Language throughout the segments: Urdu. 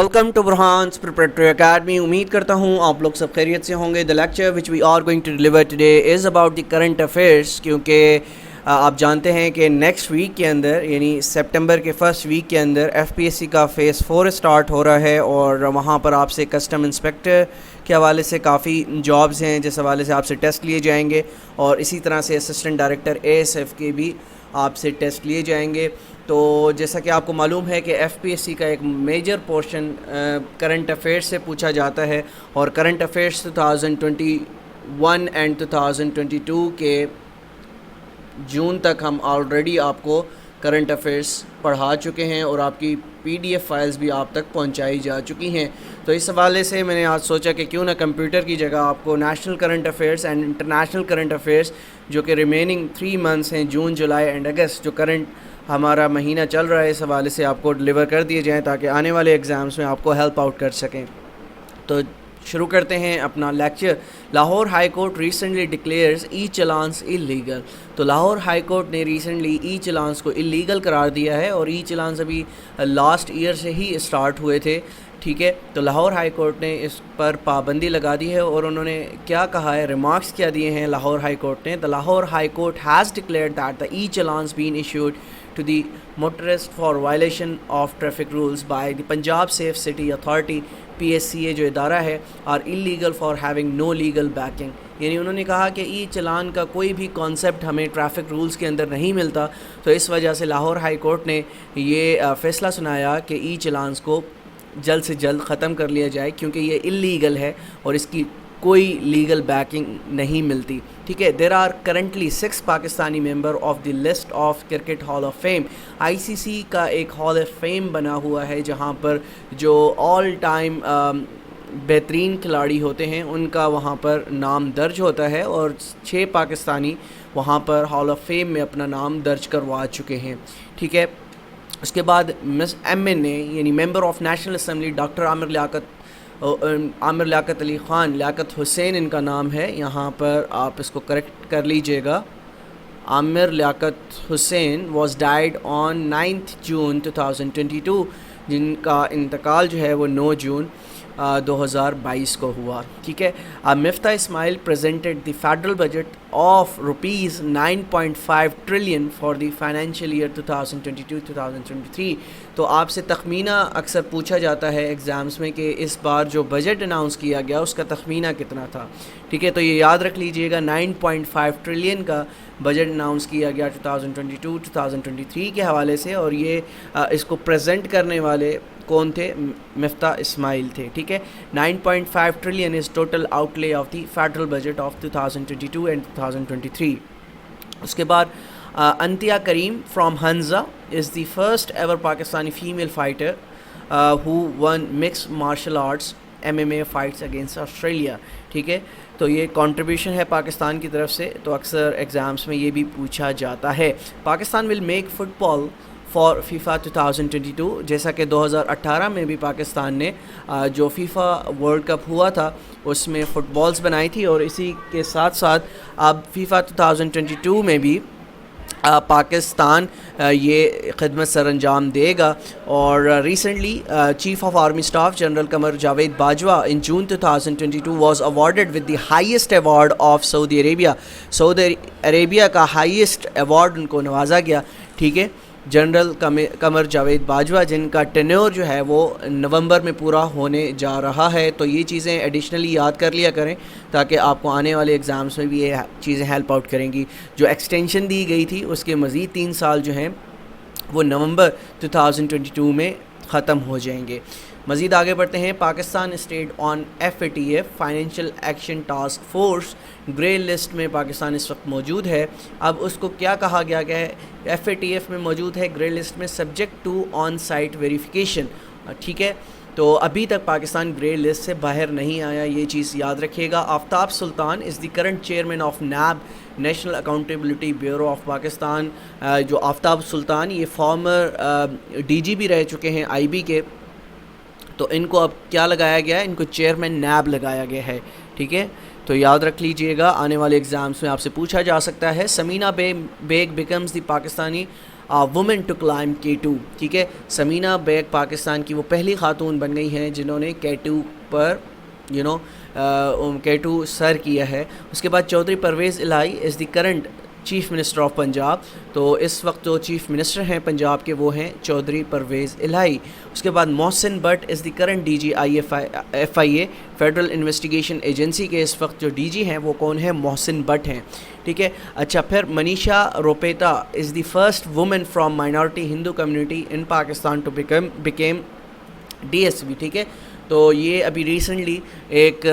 Welcome to Burhan's preparatory academy. امید کرتا ہوں آپ لوگ سب خیریت سے ہوں گے. The lecture which we are going to deliver today is about the current affairs. کیونکہ آپ جانتے ہیں کہ نیکسٹ ویک کے اندر یعنی سپٹمبر کے فرسٹ ویک کے اندر ایف پی ایس سی کا فیز 4 اسٹارٹ ہو رہا ہے, اور وہاں پر آپ سے کسٹم انسپیکٹر کے حوالے سے کافی جابز ہیں جس حوالے سے آپ سے ٹیسٹ لیے جائیں گے, اور اسی طرح سے assistant director A S F کے بھی آپ سے ٹیسٹ لیے جائیں گے. تو جیسا کہ آپ کو معلوم ہے کہ ایف پی ایس سی کا ایک میجر پورشن کرنٹ افیئرس سے پوچھا جاتا ہے, اور کرنٹ افیئرس 2021 اینڈ 2022 کے جون تک ہم آلریڈی آپ کو کرنٹ افیئرس پڑھا چکے ہیں, اور آپ کی پی ڈی ایف فائلز بھی آپ تک پہنچائی جا چکی ہیں. تو اس حوالے سے میں نے آج سوچا کہ کیوں نہ کمپیوٹر کی جگہ آپ کو national current affairs and international current affairs جو کہ ریمیننگ 3 منتھس ہیں, جون, جولائی اینڈ اگست, جو کرنٹ ہمارا مہینہ چل رہا ہے, اس حوالے سے آپ کو ڈلیور کر دیے جائیں تاکہ آنے والے ایگزامس میں آپ کو ہیلپ آؤٹ کر سکیں. تو شروع کرتے ہیں اپنا lecture. Lahore High Court recently declares e challans illegal. تو لاہور ہائی کورٹ نے ریسنٹلی ای چلانس کو اللیگل قرار دیا ہے, اور ای چلانس ابھی لاسٹ ایئر سے ہی اسٹارٹ ہوئے تھے. ٹھیک ہے, تو لاہور ہائی کورٹ نے اس پر پابندی لگا دی ہے, اور انہوں نے کیا کہا ہے, ریمارکس کیا دیے ہیں لاہور ہائی کورٹ نے. The Lahore High Court has declared that the e challans been issued to the motorist for violation of traffic rules by the Punjab Safe City Authority PSCA جو ادارہ ہے, are illegal for having no legal backing. یعنی انہوں نے کہا کہ ای چلان کا کوئی بھی کانسیپٹ ہمیں ٹریفک رولز کے اندر نہیں ملتا, تو اس وجہ سے لاہور ہائی کورٹ نے یہ فیصلہ سنایا کہ ای چلانس کو جلد سے جلد ختم کر لیا جائے, کیونکہ یہ اللیگل ہے اور اس کی کوئی لیگل بیکنگ نہیں ملتی. ٹھیک ہے, there are currently 6 Pakistani member of the list of cricket hall of fame. I C C کا ایک ہال آف فیم بنا ہوا ہے جہاں پر جو آل ٹائم بہترین کھلاڑی ہوتے ہیں ان کا وہاں پر نام درج ہوتا ہے, اور 6 پاکستانی وہاں پر ہال آف فیم میں اپنا نام درج کروا چکے ہیں. ٹھیک ہے, اس کے بعد مس ایم این اے یعنی member of National Assembly doctor Amir Liaquat Ali Khan, Liaquat Hussain ان کا نام ہے, یہاں پر آپ اس کو کریکٹ کر لیجئے گا. Aamir Liaquat Hussein was died آن 9 جون 2022, جن کا انتقال جو ہے وہ 9 جون 2022 کو ہوا. ٹھیک ہے, Miftah Ismail presented the federal budget of rupees 9.5 trillion for the financial year 2022-2023. تو آپ سے تخمینہ اکثر پوچھا جاتا ہے ایگزامس میں کہ اس بار جو بجٹ اناؤنس کیا گیا اس کا تخمینہ کتنا تھا. ٹھیک ہے, تو یہ یاد رکھ لیجئے گا 9.5 ٹریلین کا بجٹ اناؤنس کیا گیا 2022-2023 کے حوالے سے, اور یہ اس کو پریزنٹ کرنے والے کون تھے, مفتاح اسماعیل تھے. ٹھیک ہے, 9.5 trillion is total outlay of the federal budget of 2022 and 2023. اس کے بعد Anita Karim from Hunza is the first ever Pakistani female fighter who won mixed martial arts MMA fights against Australia. ٹھیک ہے, تو یہ کنٹریبیوشن ہے پاکستان کی طرف سے, تو اکثر ایگزامس میں یہ بھی پوچھا جاتا ہے. Pakistan will make football for FIFA 2022. جیسا کہ 2018 میں بھی پاکستان نے جو فیفا ورلڈ کپ ہوا تھا اس میں فٹ بالز بنائی تھی, اور اسی کے ساتھ ساتھ اب فیفا 2022 میں بھی پاکستان یہ خدمت سر انجام دے گا. اور recently chief of army staff general Qamar Javed Bajwa in June 2022 was awarded with the highest award of Saudi Arabia. Saudi Arabia کا ہائیسٹ ایوارڈ ان کو نوازا گیا. ٹھیک ہے, جنرل قمر جاوید باجوہ جن کا ٹینیور جو ہے وہ نومبر میں پورا ہونے جا رہا ہے. تو یہ چیزیں ایڈیشنلی یاد کر لیا کریں تاکہ آپ کو آنے والے ایگزامس میں بھی یہ چیزیں ہیلپ آؤٹ کریں گی. جو ایکسٹینشن دی گئی تھی اس کے مزید 3 سال جو ہیں وہ نومبر 2022 میں ختم ہو جائیں گے. مزید آگے بڑھتے ہیں. Pakistan state on FATF financial action task force grey list میں پاکستان اس وقت موجود ہے. اب اس کو کیا کہا گیا ہے, FATF میں موجود ہے گرے لسٹ میں subject to on site verification. ٹھیک ہے, تو ابھی تک پاکستان گرے لسٹ سے باہر نہیں آیا, یہ چیز یاد رکھیے گا. Aftab Sultan is the current chairman of NAB National Accountability Bureau of Pakistan. جو آفتاب سلطان یہ فارمر DG بھی رہ چکے ہیں IB کے, تو ان کو اب کیا لگایا گیا ہے, ان کو چیئرمین نیب لگایا گیا ہے. ٹھیک ہے, تو یاد رکھ لیجئے گا, آنے والے ایگزامس میں آپ سے پوچھا جا سکتا ہے. Samina Baig becomes the Pakistani woman to climb K2. ٹھیک ہے, سمینہ بیگ پاکستان کی وہ پہلی خاتون بن گئی ہیں جنہوں نے K2 پر K2 سر کیا ہے. اس کے بعد Chaudhry Pervaiz Elahi is the current chief minister of Punjab. تو اس وقت جو چیف منسٹر ہیں پنجاب کے وہ ہیں چودھری پرویز الہی. اس کے بعد Mohsin Butt is the current DG FIA Federal Investigation Agency کے اس وقت جو DG ہیں وہ کون ہیں؟ محسن بٹ ہیں. ٹھیک ہے. اچھا, پھر Manisha Ropeta is the first woman from minority Hindu community in Pakistan to become DSP. ٹھیک ہے, تو یہ ابھی ریسنٹلی ایک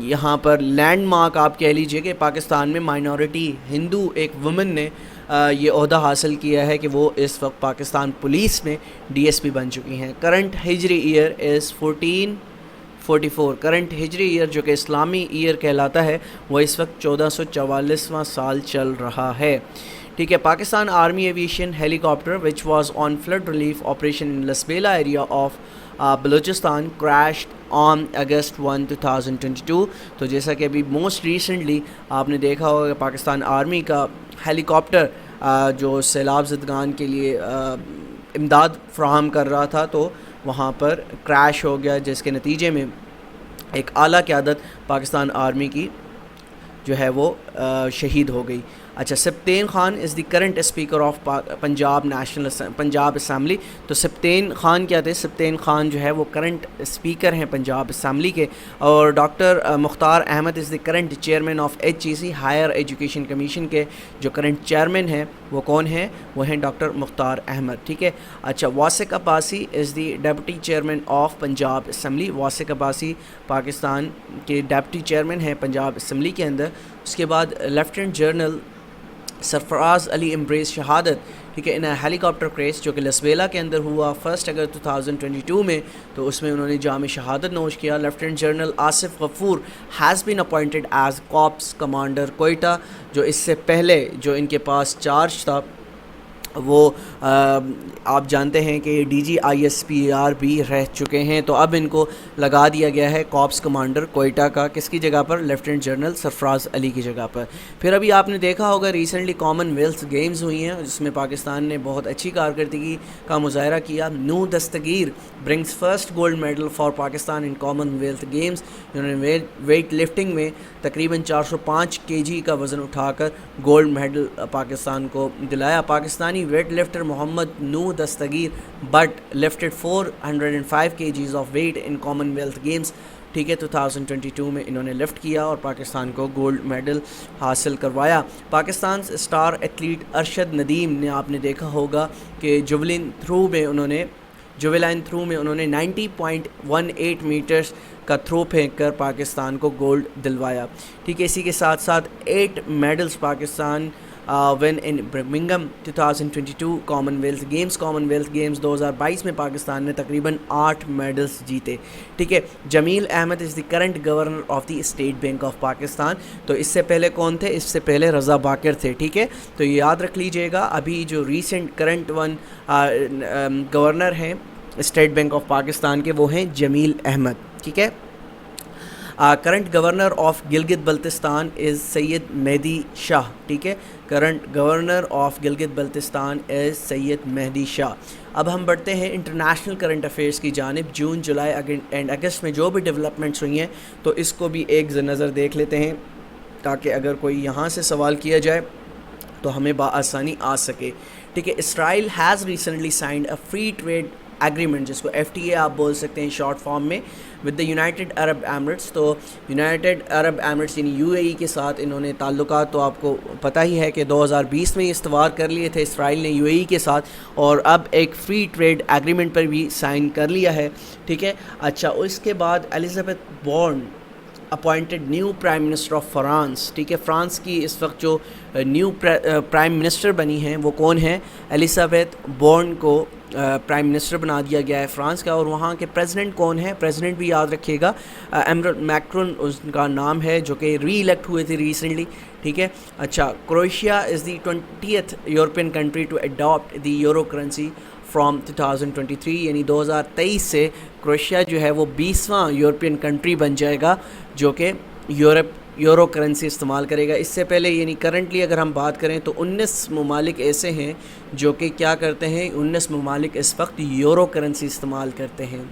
یہاں پر لینڈ مارک آپ کہہ لیجئے کہ پاکستان میں مائنورٹی ہندو ایک وومن نے یہ عہدہ حاصل کیا ہے کہ وہ اس وقت پاکستان پولیس میں DSP بن چکی ہیں. کرنٹ ہجری ایئر از 1444. کرنٹ ہجری ایئر جو کہ اسلامی ایئر کہلاتا ہے وہ اس وقت 1444واں سال چل رہا ہے. ٹھیک ہے. Pakistan army aviation helicopter which was on flood relief operation in Lasbela area of Balochistan crashed on August 1, 2022. تو جیسا کہ ابھی موسٹ ریسنٹلی آپ نے دیکھا ہوگا کہ پاکستان آرمی کا ہیلی کاپٹر جو سیلاب زدگان کے لیے امداد فراہم کر رہا تھا تو وہاں پر کریش ہو گیا, جس کے نتیجے میں ایک اعلیٰ قیادت پاکستان آرمی کی جو ہے وہ شہید ہو گئی. اچھا, Sibtain Khan is the current speaker of Punjab Assembly. تو سبطین خان کیا تھے؟ سبطین خان جو ہے وہ کرنٹ اسپیکر ہیں پنجاب اسمبلی کے. اور doctor Mukhtar Ahmed is the current chairman of HEC higher education commission کے جو کرنٹ چیئرمین ہیں وہ کون ہیں؟ وہ ہیں ڈاکٹر مختار احمد. ٹھیک ہے. اچھا, Wasiq Abbasi is the deputy chairman of Punjab Assembly. Wasiq Abbasi Pakistan کے ڈیپٹی چیئرمین ہیں پنجاب اسمبلی کے اندر. اس کے بعد لیفٹیننٹ جنرل سرفراز علی امبریز شہادت. ٹھیک ہے, ان ہیلی کاپٹر کریس جو کہ لسبیلا کے اندر ہوا 1 اگست 2022 میں, تو اس میں انہوں نے جام شہادت نوش کیا. Lieutenant general Asif Ghafoor has been appointed as corps commander Quetta. جو اس سے پہلے جو ان کے پاس چارج تھا وہ آپ جانتے ہیں کہ DG ISPR بھی رہ چکے ہیں, تو اب ان کو لگا دیا گیا ہے کارپس کمانڈر کوئٹہ کا. کس کی جگہ پر؟ لیفٹیننٹ جنرل سرفراز علی کی جگہ پر. پھر ابھی آپ نے دیکھا ہوگا ریسنٹلی کامن ویلتھ گیمز ہوئی ہیں جس میں پاکستان نے بہت اچھی کارکردگی کا مظاہرہ کیا. Nooh Dastagir brings first gold medal for Pakistan in Commonwealth Games. انہوں نے ویٹ لفٹنگ میں تقریباً 405 kg کا وزن اٹھا کر گولڈ میڈل پاکستان کو دلایا. Pakistani weightlifter Muhammad Noh Dastgir Butt lifted 405 kgs of weight in Commonwealth Games. ٹھیک ہے, 2022 میں انہوں نے لفٹ کیا اور پاکستان کو گولڈ میڈل حاصل کروایا. پاکستان اسٹار ایتھلیٹ ارشد ندیم نے آپ نے دیکھا ہوگا کہ جویلین تھرو میں انہوں نے 90.18 میٹرز کا تھرو پھینک کر پاکستان کو گولڈ دلوایا. ٹھیک ہے, اسی کے ساتھ ساتھ 8 میڈلز پاکستان ون ان برمنگھم 2022 کامن ویلتھ گیمز 2022 میں پاکستان نے تقریباً 8 میڈلز جیتے. ٹھیک ہے. Jamil Ahmad is the current governor of the State Bank of Pakistan. تو اس سے پہلے کون تھے؟ اس سے پہلے رضا باقر تھے. ٹھیک ہے, تو یہ یاد رکھ لیجئے گا. ابھی جو ریسنٹ کرنٹ گورنر ہیں اسٹیٹ بینک آف پاکستان کے وہ ہیں جمیل احمد. ٹھیک ہے. Current governor of Gilgit Baltistan is Syed Mehdi Shah. ٹھیک ہے, current governor of Gilgit Baltistan is Syed Mehdi Shah. اب ہم بڑھتے ہیں انٹرنیشنل کرنٹ افیئرس کی جانب. جون جولائی اینڈ اگست میں جو بھی ڈیولپمنٹس ہوئی ہیں تو اس کو بھی ایک نظر دیکھ لیتے ہیں تاکہ اگر کوئی یہاں سے سوال کیا جائے تو ہمیں بآسانی آ سکے. ٹھیک ہے. Israel has recently signed a free trade agreement جس کو FTA آپ بول سکتے ہیں شارٹ فارم میں with the United Arab Emirates. تو یونائٹڈ عرب ایمریٹس یعنی UAE کے ساتھ انہوں نے تعلقات تو آپ کو پتہ ہی ہے کہ 2020 میں استوار کر لیے تھے اسرائیل نے UAE کے ساتھ, اور اب ایک فری ٹریڈ ایگریمنٹ پر بھی سائن کر لیا ہے. ٹھیک ہے. اچھا, اس کے بعد Elisabeth Borne appointed new prime minister of France. ٹھیک ہے. فرانس کی اس وقت جو نیو پرائم منسٹر بنی ہیں وہ کون ہیں؟ ایلزابتھ بورن کو پرائم منسٹر بنا دیا گیا ہے فرانس کا. اور وہاں کے پریزیڈنٹ کون ہیں؟ پریزیڈنٹ بھی یاد رکھیے گا, ایمرل میکرون اس کا نام ہے, جو کہ ری الیکٹ ہوئے تھے ریسنٹلی. ٹھیک ہے. اچھا, Croatia is the 20th European country to adopt the euro currency from 2023. یعنی 2023 سے کروشیا جو ہے وہ 20واں یورپین کنٹری بن جائے گا جو کہ یورو کرنسی استعمال کرے گا. اس سے پہلے یعنی کرنٹلی اگر ہم بات کریں تو 19 ممالک ایسے ہیں جو کہ کیا کرتے ہیں 19 ممالک اس وقت یورو کرنسی استعمال کرتے ہیں.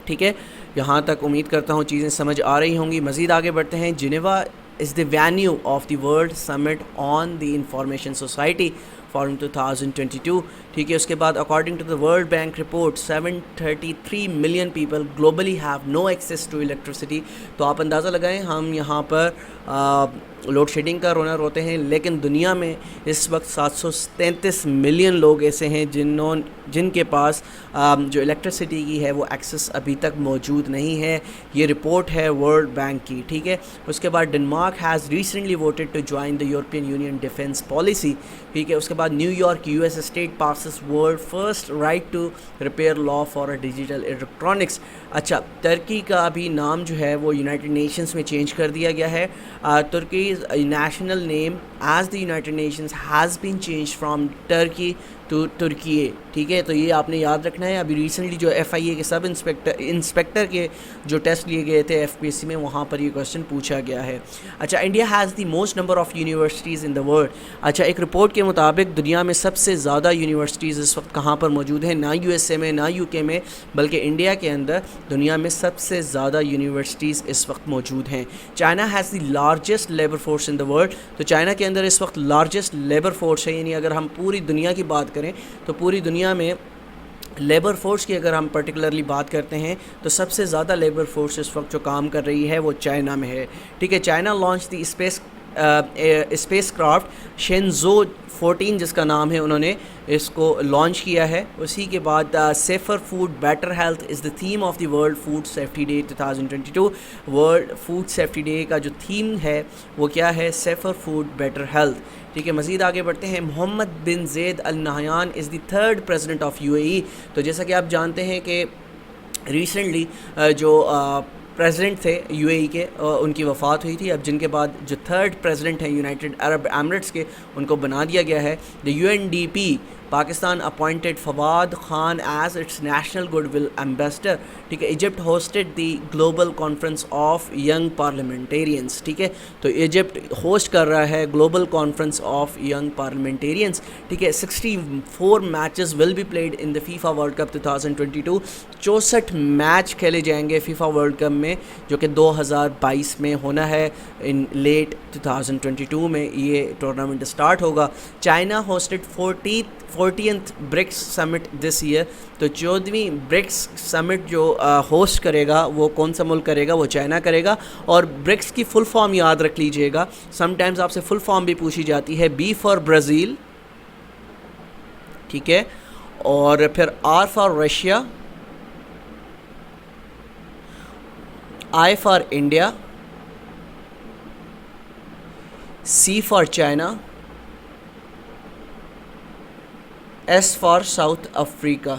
ٹھیک ہے, یہاں تک امید کرتا ہوں چیزیں سمجھ آ رہی ہوں گی. مزید آگے بڑھتے ہیں. Geneva is the venue of the World Summit on the Information Society forum 2022. ٹھیک ہے, اس کے بعد according to the World Bank report 733 million people globally have no access to electricity. تو آپ اندازہ لگائیں, ہم یہاں پر لوڈ شیڈنگ کا رونا روتے ہیں, لیکن دنیا میں اس وقت 733 ملین لوگ ایسے ہیں جن کے پاس جو الیکٹریسٹی کی ہے وہ ایکسیس ابھی تک موجود نہیں ہے. یہ رپورٹ ہے ورلڈ بینک کی. ٹھیک ہے, اس کے بعد Denmark has recently voted to join the European Union defence policy. ٹھیک ہے, اس کے بعد New York U S state passes world first right to repair law for digital electronics. اچھا, ترکی کا ابھی نام جو ہے وہ یونائٹڈ نیشنز میں چینج کر دیا گیا ہے. ترکی national name as the United Nations has been change from Turkey to Türkiye. ٹھیک ہے, تو یہ آپ نے یاد رکھنا ہے. ابھی ریسنٹلی جو ایف آئی اے کے سب انسپیکٹر کے جو ٹیسٹ لیے گئے تھے ایف پی ایس سی میں, وہاں پر یہ کویشچن پوچھا گیا ہے. اچھا, India has the most number of universities in the world. اچھا, ایک رپورٹ کے مطابق دنیا میں سب سے زیادہ یونیورسٹیز اس وقت کہاں پر موجود ہیں؟ نہ یو ایس اے میں, نہ یو کے میں, بلکہ انڈیا کے اندر دنیا میں سب سے زیادہ یونیورسٹیز اس وقت موجود ہیں. China has the largest labour force in the world. تو چائنا کے اندر اس وقت لارجسٹ لیبر فورس ہے, یعنی اگر ہم پوری دنیا کی بات کریں تو پوری دنیا میں لیبر فورس کی اگر ہم پرٹیکولرلی بات کرتے ہیں تو سب سے زیادہ لیبر فورس اس وقت جو کام کر رہی ہے وہ چائنا میں ہے. ٹھیک ہے, China launch the spacecraft Shenzhou 14 جس کا نام ہے, انہوں نے اس کو لانچ کیا ہے. اسی کے بعد safer food better health is the theme of the world food safety day 2022. World food safety day کا جو تھیم ہے وہ کیا ہے؟ Safer food better health. ٹھیک ہے, مزید آگے بڑھتے ہیں. محمد bin Zayed Al Nahyan is the third president of U A E. تو جیسا کہ آپ جانتے ہیں کہ ریسنٹلی جو پریزیڈنٹ تھے یو اے ای کے, ان کی وفات ہوئی تھی. اب جن کے بعد جو تھرڈ پریزیڈنٹ ہیں یونائٹڈ عرب ایمریٹس کے, ان کو بنا دیا گیا ہے. The U N D P Pakistan appointed Fawad Khan as its national goodwill ambassador. ٹھیک ہے, Egypt hosted the global conference of young parliamentarians. ٹھیک ہے, تو ایجپٹ ہوسٹ کر رہا ہے global conference of young parliamentarians. ٹھیک ہے, 64 matches will be played in the FIFA World Cup 2022. 64 match کھیلے جائیں گے فیفا ورلڈ کپ میں, جو کہ 2022 میں ہونا ہے. ان لیٹ 2022 میں یہ ٹورنامنٹ اسٹارٹ ہوگا. China hosted 40th BRICS summit this year. تو 14ویں برکس سمٹ جو ہوسٹ کرے گا وہ کون سا ملک کرے گا؟ وہ چائنا کرے گا. اور برکس کی فل فارم یاد رکھ لیجئے گا, سم ٹائمز آپ سے فل فارم بھی پوچھی جاتی ہے. بی فار برازیل, ٹھیک ہے, اور پھر R for Russia, I for India, C for China, S for South Africa.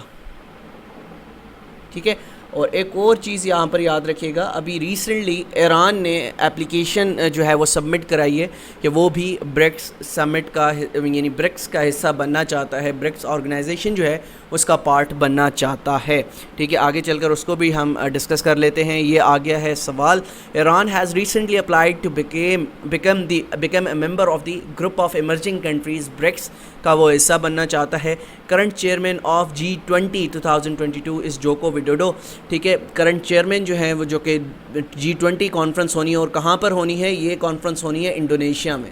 ٹھیک ہے, اور ایک اور چیز یہاں پر یاد رکھیے گا, ابھی ریسنٹلی ایران نے اپلیکیشن جو ہے وہ سبمٹ کرائی ہے کہ وہ بھی برکس سمٹ کا یعنی برکس کا حصہ بننا چاہتا ہے. برکس آرگنائزیشن جو ہے اس کا پارٹ بننا چاہتا ہے. ٹھیک ہے, آگے چل کر اس کو بھی ہم ڈسکس کر لیتے ہیں. یہ آ گیا ہے سوال. Iran has recently applied to become a member of the group of emerging countries. BRICS کا وہ حصہ بننا چاہتا ہے. کرنٹ چیئرمین آف G20 2022 از جوکو وڈوڈو. ٹھیک ہے, کرنٹ چیئرمین جو ہیں وہ جو کہ G20 کانفرنس ہونی ہے, اور کہاں پر ہونی ہے؟ یہ کانفرنس ہونی ہے انڈونیشیا میں.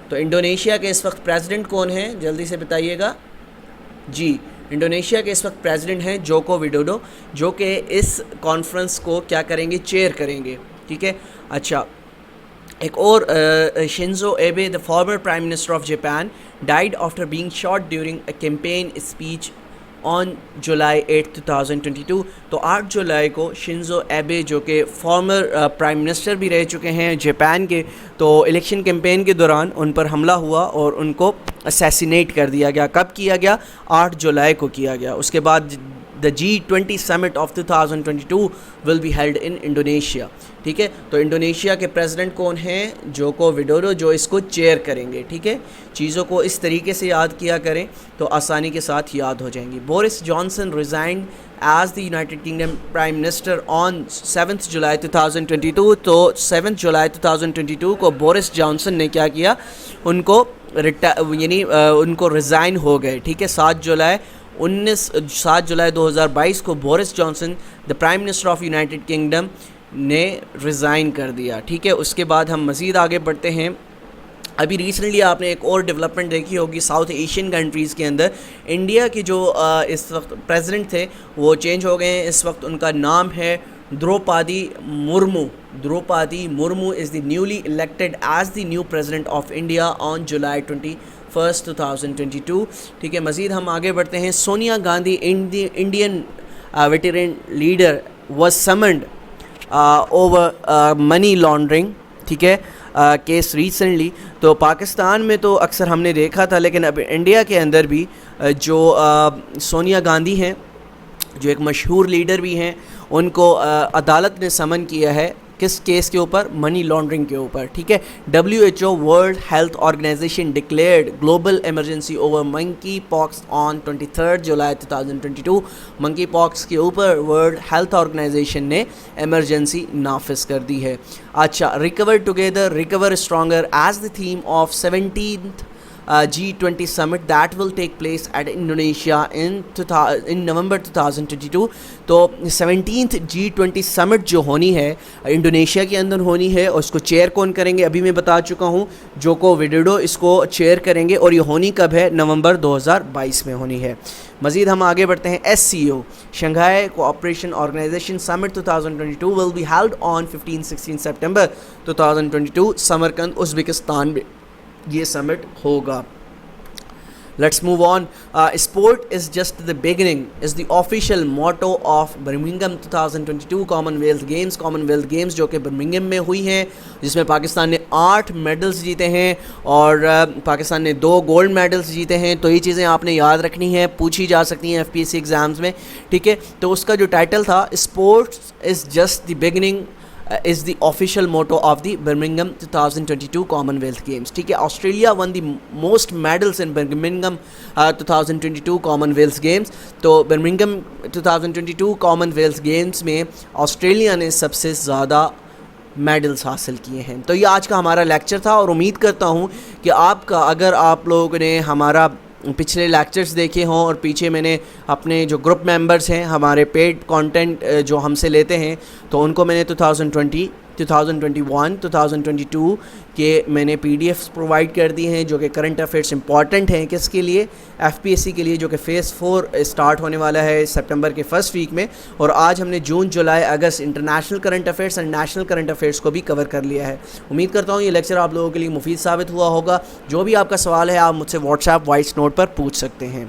تو انڈونیشیا کے اس وقت پریزیڈنٹ کون ہیں؟ جلدی سے بتائیے گا. جی, انڈونیشیا کے اس وقت پریزیڈنٹ ہیں جوکو وڈوڈو, جو کہ اس کانفرنس کو کیا کریں گے؟ چیئر کریں گے. ٹھیک ہے, اچھا, ایک اور Shinzo Abe the former prime minister of Japan died after being shot during a campaign speech on July 8 2022. تو 8 جولائی کو شنزو ایبے جو کہ فارمر پرائم منسٹر بھی رہ چکے ہیں جاپان کے, تو الیکشن کیمپین کے دوران ان پر حملہ ہوا اور ان کو اسیسینیٹ کر دیا گیا. کب کیا گیا؟ 8 جولائی کو کیا گیا. اس کے بعد the G20 summit of 2022 will be held in Indonesia. ٹھیک ہے, تو انڈونیشیا کے پریزیڈنٹ کون ہیں؟ جوکو وڈوڈو, جو اس کو چیئر کریں گے. ٹھیک ہے, چیزوں کو اس طریقے سے یاد کیا کریں تو آسانی کے ساتھ یاد ہو جائیں گی. Boris Johnson resigned as the United Kingdom prime minister on 7 July 2022. تو 7 جولائی 2022 کو بورس جانسن نے کیا کیا؟ ان کو یعنی ان کو ریزائن ہو گئے. ٹھیک ہے, 7 جولائی 2022 کو Boris Johnson the prime minister of United kingdom نے ریزائن کر دیا. ٹھیک ہے, اس کے بعد ہم مزید آگے بڑھتے ہیں. ابھی ریسنٹلی آپ نے ایک اور ڈیولپمنٹ دیکھی ہوگی ساؤتھ ایشین کنٹریز کے اندر. انڈیا کے جو اس وقت پریزیڈنٹ تھے وہ چینج ہو گئے ہیں. اس وقت ان کا نام ہے Droupadi Murmu. Droupadi Murmu is the newly elected as the new president of India on July 21 2022. ٹھیک ہے, مزید ہم آگے بڑھتے ہیں. Sonia Gandhi Indian veteran leader was summoned over money laundering. ٹھیک ہے, کیس ریسنٹلی. تو پاکستان میں تو اکثر ہم نے دیکھا تھا, لیکن اب انڈیا کے اندر بھی جو سونیا گاندھی ہیں جو ایک مشہور لیڈر بھی ہیں, ان کو عدالت نے سمن کیا ہے. کس کیس کے اوپر؟ منی لانڈرنگ کے اوپر. ٹھیک ہے, WHO World Health Organization declared global emergency over monkeypox on 23 July 2022. Monkeypox کے اوپر ورلڈ ہیلتھ آرگنائزیشن نے ایمرجنسی نافذ کر دی ہے. اچھا, recover together recover stronger as the theme of 17th G20 summit that will take place at Indonesia in November 2022. تو 17th G20 summit جو ہونی ہے انڈونیشیا کے اندر ہونی ہے, اور اس کو چیئر کون کریں گے ابھی میں بتا چکا ہوں, جوکو وڈوڈو اس کو چیئر کریں گے, اور یہ ہونی کب ہے؟ نومبر 2022 میں ہونی ہے. مزید ہم آگے بڑھتے ہیں. SCO Shanghai cooperation organisation summit 2022 will be held on 15-16 September 2022 Samarkand Uzbekistan میں یہ سمٹ ہوگا. Let's move on. Sport is just the beginning is the official motto of Birmingham 2022 Commonwealth Games. Commonwealth Games جو کہ برمنگھم میں ہوئی ہیں, جس میں پاکستان نے 8 میڈلز جیتے ہیں اور پاکستان نے 2 گولڈ میڈلز جیتے ہیں. تو یہ چیزیں آپ نے یاد رکھنی ہیں, پوچھی جا سکتی ہیں FPSC ایگزامز میں. ٹھیک ہے, تو اس کا جو ٹائٹل تھا sports is just the beginning is the official motto of the Birmingham 2022 Commonwealth Games. ٹھیک ہے, Australia won the most medals in Birmingham 2022 Commonwealth Games. تو Birmingham 2022 Commonwealth Games میں آسٹریلیا نے سب سے زیادہ میڈلز حاصل کیے ہیں. تو یہ آج کا ہمارا لیکچر تھا, اور امید کرتا ہوں کہ آپ کا, اگر آپ لوگوں نے ہمارا پچھلے لیکچرز دیکھے ہوں, اور پیچھے میں نے اپنے جو گروپ ممبرز ہیں ہمارے پیڈ کانٹینٹ جو ہم سے لیتے ہیں, تو ان کو میں نے 2020 2021 2022 کے میں نے PDFs پرووائڈ کر دی ہیں, جو کہ کرنٹ افیئرس امپورٹنٹ ہیں. کس کے لیے؟ FPSC کے لیے, جو کہ فیز 4 اسٹارٹ ہونے والا ہے سپٹمبر کے فرسٹ ویک میں. اور آج ہم نے جون جولائی اگست international current affairs and national current affairs کو بھی کور کر لیا ہے. امید کرتا ہوں یہ لیکچر آپ لوگوں کے لیے مفید ثابت ہوا ہوگا. جو بھی آپ کا سوال ہے آپ مجھ سے واٹس ایپ وائس نوٹ پر پوچھ سکتے ہیں.